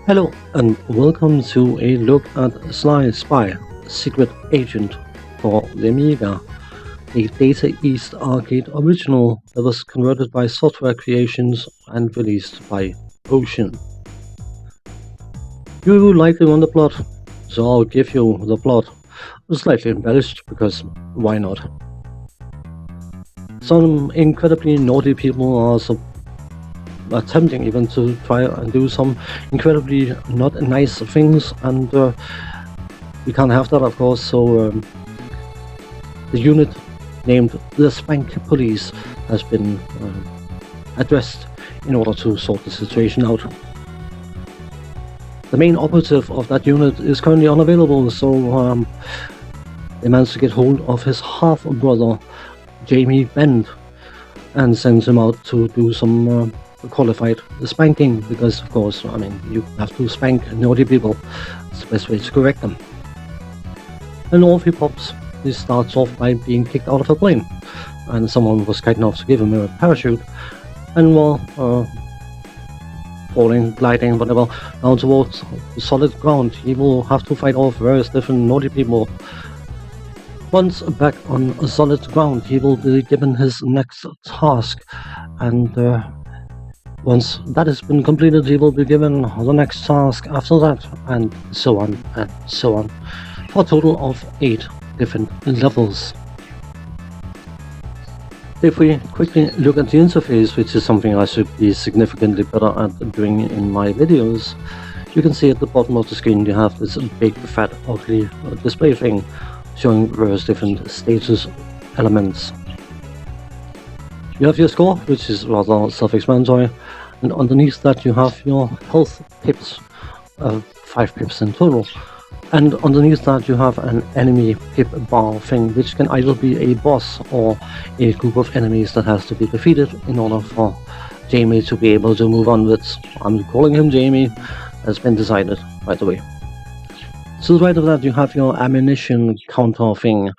Hello and welcome to a look at Sly Spy, Secret Agent for the Amiga, a Data East arcade original that was converted by Software Creations and released by Ocean. You likely want the plot, so I'll give you the plot, slightly embellished because why not? Some incredibly naughty people are attempting even to try and do some incredibly not nice things, and we can't have that, of course. So the unit named the Spank Police has been addressed in order to sort the situation out. The main operative of that unit is currently unavailable, so they managed to get hold of his half-brother, Jamie Bend, and sends him out to do some qualified spanking, because of course, I mean, you have to spank naughty people. It's the best way to correct them. And off he pops. He starts off by being kicked out of a plane, and someone was kind enough to give him a parachute, and while falling, gliding, whatever, down towards solid ground, he will have to fight off various different naughty people. Once back on solid ground, he will be given his next task, and once that has been completed, he will be given the next task after that, and so on, for a total of 8 different levels. If we quickly look at the interface, which is something I should be significantly better at doing in my videos, you can see at the bottom of the screen you have this big, fat, ugly display thing showing various different status elements. You have your score, which is rather self-explanatory, and underneath that you have your health pips, 5 pips in total. And underneath that you have an enemy pip bar thing, which can either be a boss or a group of enemies that has to be defeated in order for Jamie to be able to move onwards. I'm calling him Jamie, has been decided, by the way. To the right of that you have your ammunition counter thing,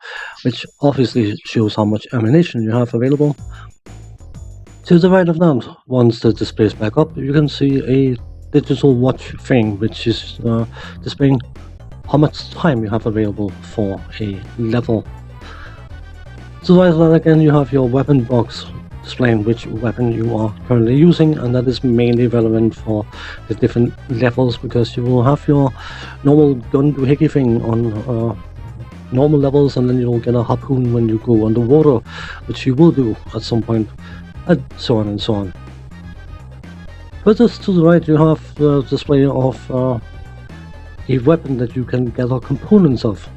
which obviously shows how much ammunition you have available. To the right of that, once the display is back up, you can see a digital watch thing, which is displaying how much time you have available for a level. To the right of that again, you have your weapon box displaying which weapon you are currently using, and that is mainly relevant for the different levels, because you will have your normal gun doohickey thing on normal levels, and then you will get a harpoon when you go underwater, which you will do at some point, and so on and so on. Further to the right you have the display of a weapon that you can gather components of.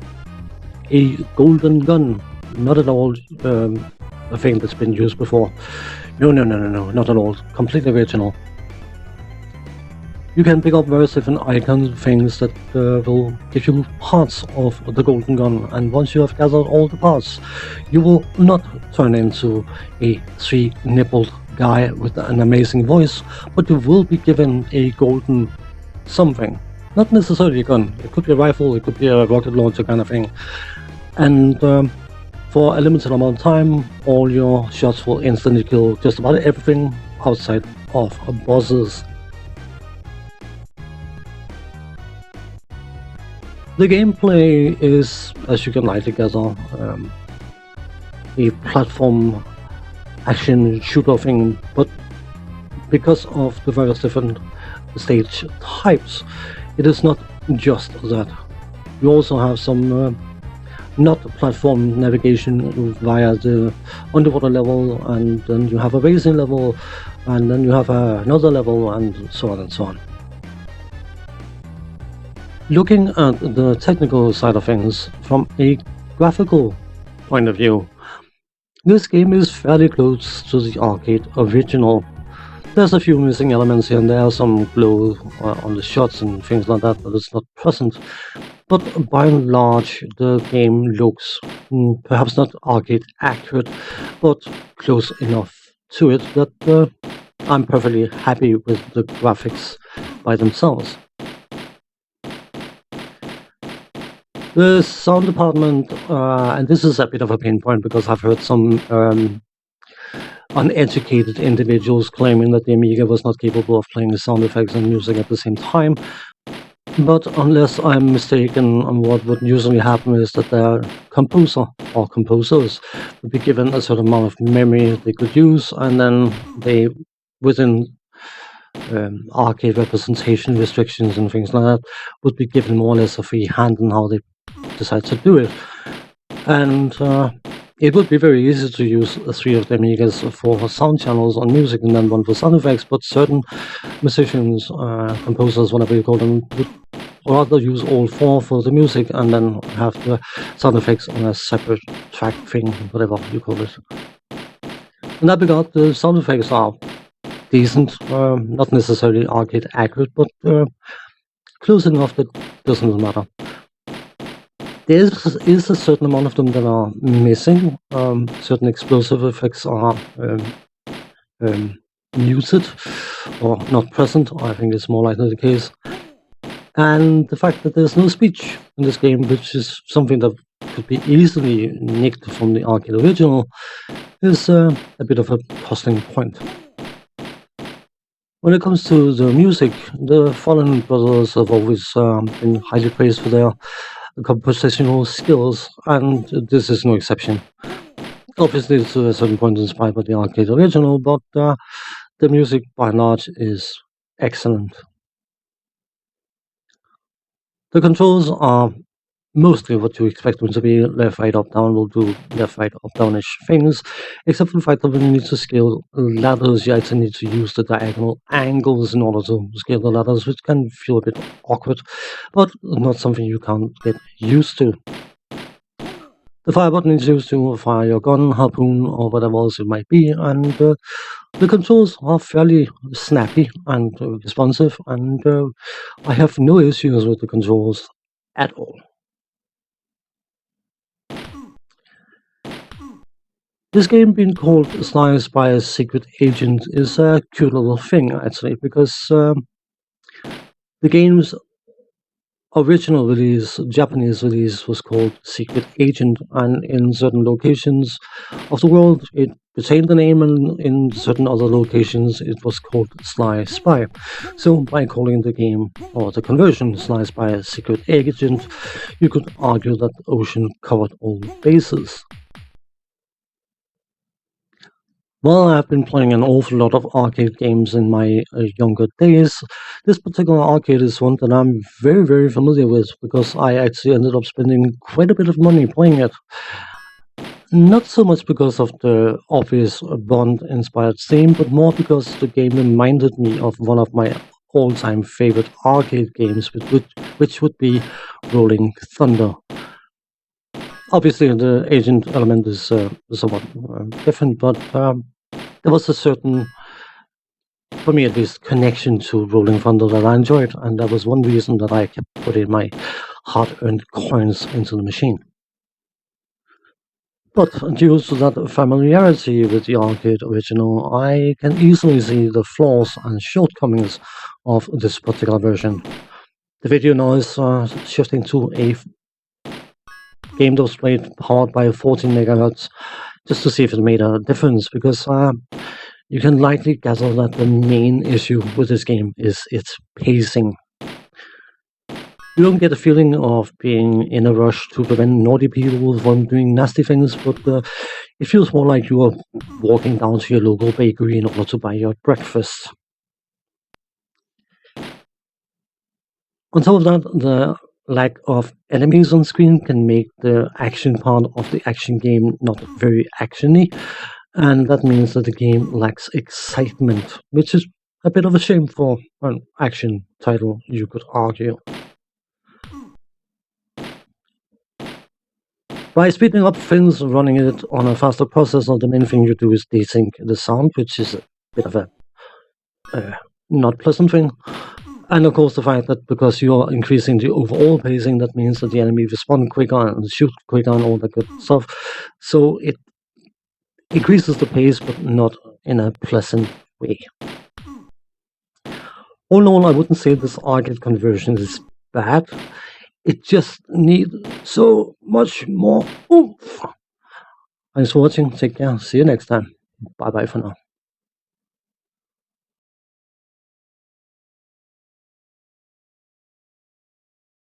A golden gun, not at all a thing that's been used before. No, not at all. Completely original. You can pick up various different icon things that will give you parts of the golden gun, and once you have gathered all the parts, you will not turn into a 3-nippled guy with an amazing voice, but you will be given a golden something. Not necessarily a gun, it could be a rifle, it could be a rocket launcher kind of thing. And for a limited amount of time, all your shots will instantly kill just about everything outside of bosses. The gameplay is, as you can likely gather, a platform action shooter thing, but because of the various different stage types, it is not just that. You also have some not platform navigation via the underwater level, and then you have a racing level, and then you have another level, and so on and so on. Looking at the technical side of things, from a graphical point of view, this game is fairly close to the arcade original. There's a few missing elements here and there, some glow on the shots and things like that, but it's not present. But by and large, the game looks perhaps not arcade accurate, but close enough to it that I'm perfectly happy with the graphics by themselves. The sound department, and this is a bit of a pain point because I've heard some uneducated individuals claiming that the Amiga was not capable of playing the sound effects and music at the same time. But unless I'm mistaken, what would usually happen is that the composer or composers would be given a certain amount of memory they could use, and then they, within arcade representation restrictions and things like that, would be given more or less a free hand in how they decide to do it. And it would be very easy to use three of the Amigas for sound channels on music and then one for sound effects, but certain musicians, composers, whatever you call them, would rather use all four for the music and then have the sound effects on a separate track thing, whatever you call it. In that regard, the sound effects are decent, not necessarily arcade accurate, but close enough that doesn't matter. There is a certain amount of them that are missing. Certain explosive effects are muted or not present. I think it's more likely the case. And the fact that there's no speech in this game, which is something that could be easily nicked from the arcade original, is a bit of a puzzling point. When it comes to the music, the Fallen Brothers have always been highly praised for their compositional skills, and this is no exception. Obviously, it's to a certain point inspired by the arcade original, but the music by and large is excellent. The controls are mostly what you expect them to be. Left, right, up, down will do left, right, up, downish things, except for the fact that when you need to scale ladders, you actually need to use the diagonal angles in order to scale the ladders, which can feel a bit awkward, but not something you can't get used to. The fire button is used to fire your gun, harpoon, or whatever else it might be, and the controls are fairly snappy and responsive, and I have no issues with the controls at all. This game being called Sly by a Secret Agent is a cute little thing, actually, because the game's original release, Japanese release, was called Secret Agent, and in certain locations of the world it retained the name, and in certain other locations it was called Sly Spy. So by calling the game, or the conversion, Sly Spy a Secret Agent, you could argue that Ocean covered all bases. Well, I've been playing an awful lot of arcade games in my younger days. This particular arcade is one that I'm very, very familiar with because I actually ended up spending quite a bit of money playing it. Not so much because of the obvious Bond-inspired theme, but more because the game reminded me of one of my all-time favorite arcade games, which would be Rolling Thunder. Obviously, the agent element is somewhat different, but there was a certain, for me at least, connection to Rolling Thunder that I enjoyed, and that was one reason that I kept putting my hard-earned coins into the machine. But due to that familiarity with the arcade original, I can easily see the flaws and shortcomings of this particular version. The video noise shifting to a game that was played powered by 14 megahertz, just to see if it made a difference, because you can likely gather that the main issue with this game is its pacing. You don't get the feeling of being in a rush to prevent naughty people from doing nasty things, but it feels more like you are walking down to your local bakery in order to buy your breakfast. On top of that, the lack of enemies on screen can make the action part of the action game not very actiony, and that means that the game lacks excitement, which is a bit of a shame for an action title, you could argue. By speeding up things, running it on a faster processor, the main thing you do is desync the sound, which is a bit of a not pleasant thing. And of course the fact that because you're increasing the overall pacing, that means that the enemy respond quicker and shoot quicker and all that good stuff. So it increases the pace, but not in a pleasant way. All in all, I wouldn't say this arcade conversion is bad. It just needs so much more oomph. Thanks for watching. Take care. See you next time. Bye bye for now.